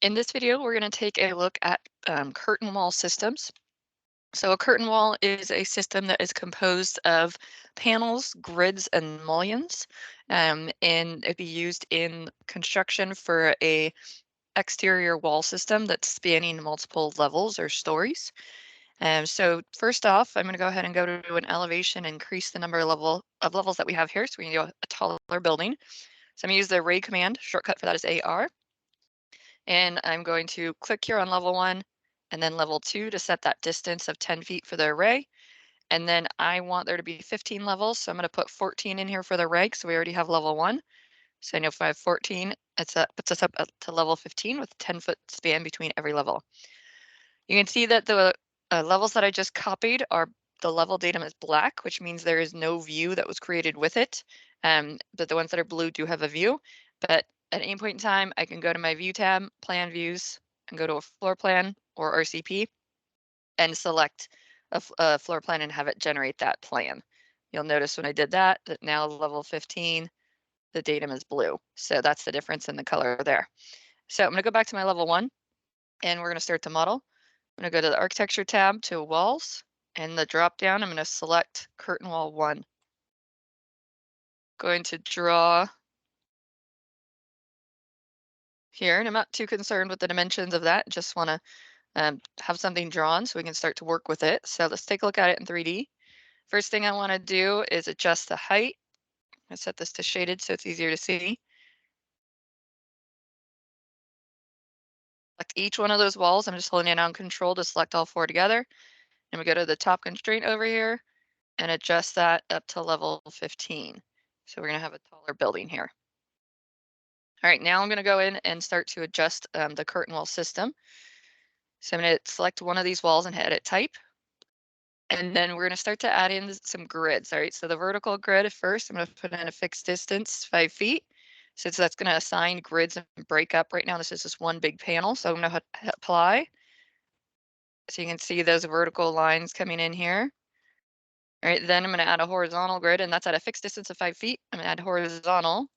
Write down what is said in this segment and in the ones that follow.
In this video, we're going to take a look at curtain wall systems. So a curtain wall is a system that is composed of panels, grids, and mullions, and it'd be used in construction for a exterior wall system that's spanning multiple levels or stories. So first off, I'm going to go ahead and go to an elevation, increase the number of levels that we have here, so we can do a taller building. So I'm going to use the array command. Shortcut for that is AR. And I'm going to click here on level 1 and then level 2 to set that distance of 10 feet for the array. And then I want there to be 15 levels, so I'm going to put 14 in here for the array, so we already have level 1. So I know if I have 14, puts us up to level 15 with a 10-foot span between every level. You can see that the levels that I just copied are the level datum is black, which means there is no view that was created with it. But the ones that are blue do have a view. But at any point in time, I can go to my view tab, plan views, and go to a floor plan or RCP and select a floor plan and have it generate that plan. You'll notice when I did that now level 15, the datum is blue. So that's the difference in the color there. So I'm going to go back to my level 1 and we're going to start the model. I'm going to go to the architecture tab to walls, and the drop down, I'm going to select curtain wall 1. Going to draw here, and I'm not too concerned with the dimensions of that. Just want to have something drawn so we can start to work with it. So let's take a look at it in 3D. First thing I want to do is adjust the height. I set this to shaded so it's easier to see. Select each one of those walls. I'm just holding it down Control to select all 4 together. And we go to the top constraint over here and adjust that up to level 15. So we're going to have a taller building here. All right, now I'm going to go in and start to adjust the curtain wall system. So I'm going to select one of these walls and hit edit type. And then we're going to start to add in some grids. All right, so the vertical grid first, I'm going to put in a fixed distance, 5 feet. Since that's going to assign grids and break up. Right now, this is just one big panel. So I'm going to hit apply. So you can see those vertical lines coming in here. All right, then I'm going to add a horizontal grid, and that's at a fixed distance of 5 feet. I'm going to add horizontal.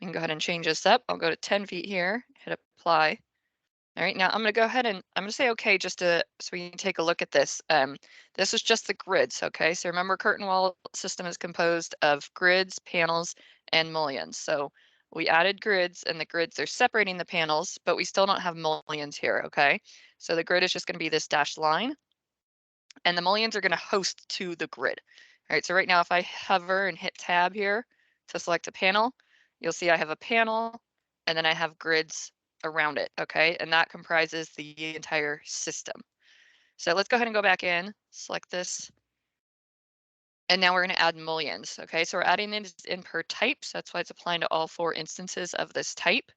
We can go ahead and change this up. I'll go to 10 feet here, hit apply. All right, now I'm going to go ahead and I'm going to say okay just so we can take a look at this. This is just the grids, okay? So remember, curtain wall system is composed of grids, panels, and mullions. So we added grids, and the grids are separating the panels, but we still don't have mullions here, okay? So the grid is just going to be this dashed line, and the mullions are going to host to the grid. All right, so right now if I hover and hit tab here to select a panel, you'll see I have a panel, and then I have grids around it, okay? And that comprises the entire system. So let's go ahead and go back in, select this, and now we're going to add mullions, okay? So we're adding these in per type, so that's why it's applying to all 4 instances of this type.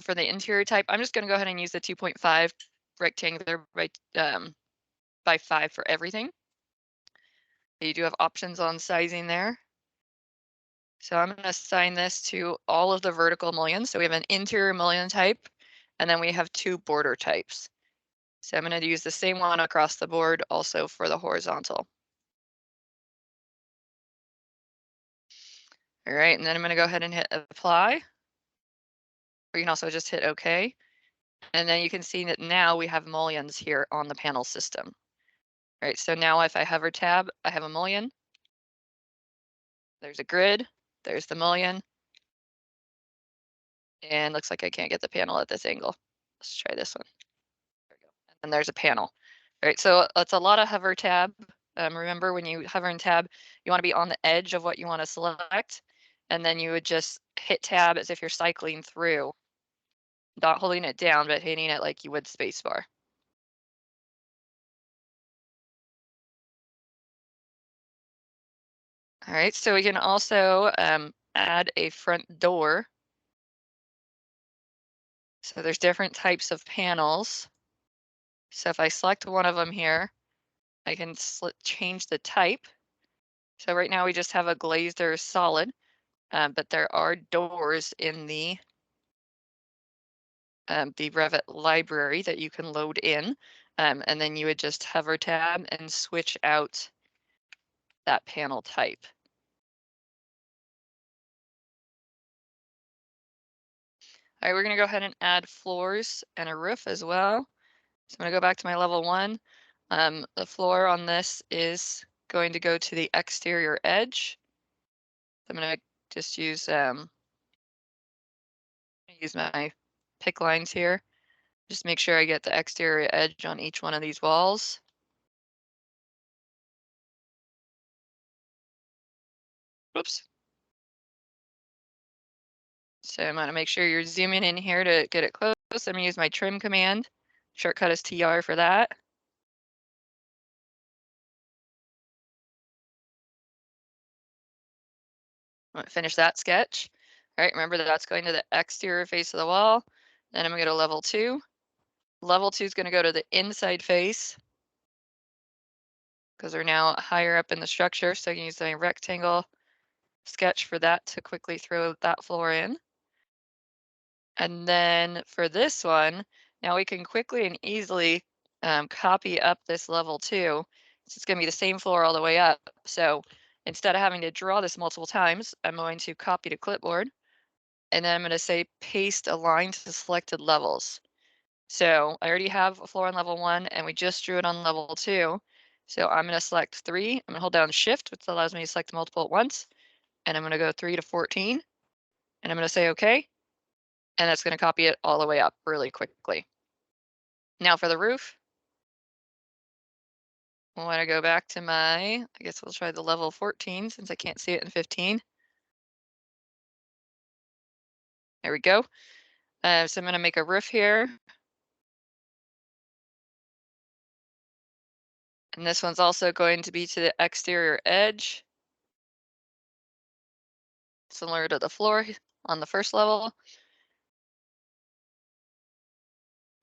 For the interior type, I'm just going to go ahead and use the 2.5 rectangular by 5 for everything. You do have options on sizing there. So I'm going to assign this to all of the vertical mullions. So we have an interior mullion type, and then we have 2 border types. So I'm going to use the same one across the board also for the horizontal. All right, and then I'm going to go ahead and hit apply. Or you can also just hit OK. And then you can see that now we have mullions here on the panel system. All right, so now if I hover tab, I have a mullion. There's a grid, there's the mullion. And looks like I can't get the panel at this angle. Let's try this one. There we go. And then there's a panel. All right, so it's a lot of hover tab. Remember, when you hover in tab, you want to be on the edge of what you want to select. And then you would just hit tab as if you're cycling through, not holding it down, but hitting it like you would spacebar. All right, so we can also add a front door. So there's different types of panels. So if I select one of them here, I can change the type. So right now we just have a glazed or solid, but there are doors in the Revit library that you can load in, and then you would just hover tab and switch out that panel type. All right, we're gonna go ahead and add floors and a roof as well. So I'm gonna go back to my level 1. The floor on this is going to go to the exterior edge. I'm gonna just use my pick lines here. Just make sure I get the exterior edge on each one of these walls. Oops. So I'm gonna make sure you're zooming in here to get it close. I'm gonna use my trim command. Shortcut is TR for that. I'm gonna finish that sketch. All right, remember that that's going to the exterior face of the wall. Then I'm gonna go to level 2. Level 2 is gonna go to the inside face because we're now higher up in the structure. So I can use my rectangle sketch for that to quickly throw that floor in. And then for this one, now we can quickly and easily copy up this level 2. It's going to be the same floor all the way up. So instead of having to draw this multiple times, I'm going to copy to clipboard. And then I'm going to say paste align to selected levels. So I already have a floor on level 1 and we just drew it on level 2. So I'm going to select 3. I'm going to hold down shift, which allows me to select multiple at once. And I'm going to go 3 to 14. And I'm going to say OK. And that's going to copy it all the way up really quickly. Now for the roof, I want to go back to I guess we'll try the level 14 since I can't see it in 15. There we go. So I'm going to make a roof here. And this one's also going to be to the exterior edge, similar to the floor on the first level.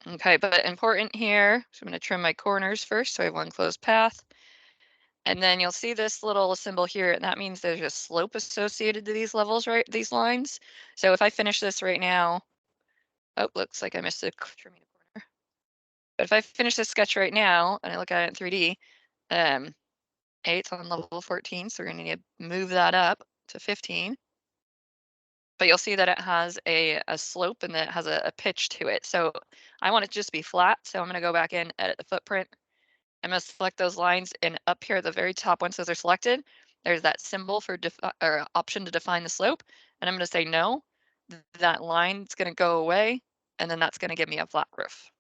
Okay, but important here, so I'm going to trim my corners first so I have one closed path. And then you'll see this little symbol here, and that means there's a slope associated to these levels, right? These lines. So if I finish this right now, oh, looks like I missed a trimming a corner. But if I finish this sketch right now and I look at it in 3D, it's on level 14, so we're going to need to move that up to 15. But you'll see that it has a slope and that it has a pitch to it. So I want it to just be flat. So I'm going to go back in, edit the footprint. I'm going to select those lines, and up here at the very top, once those are selected, there's that symbol for or option to define the slope. And I'm going to say no. That line's going to go away, and then that's going to give me a flat roof.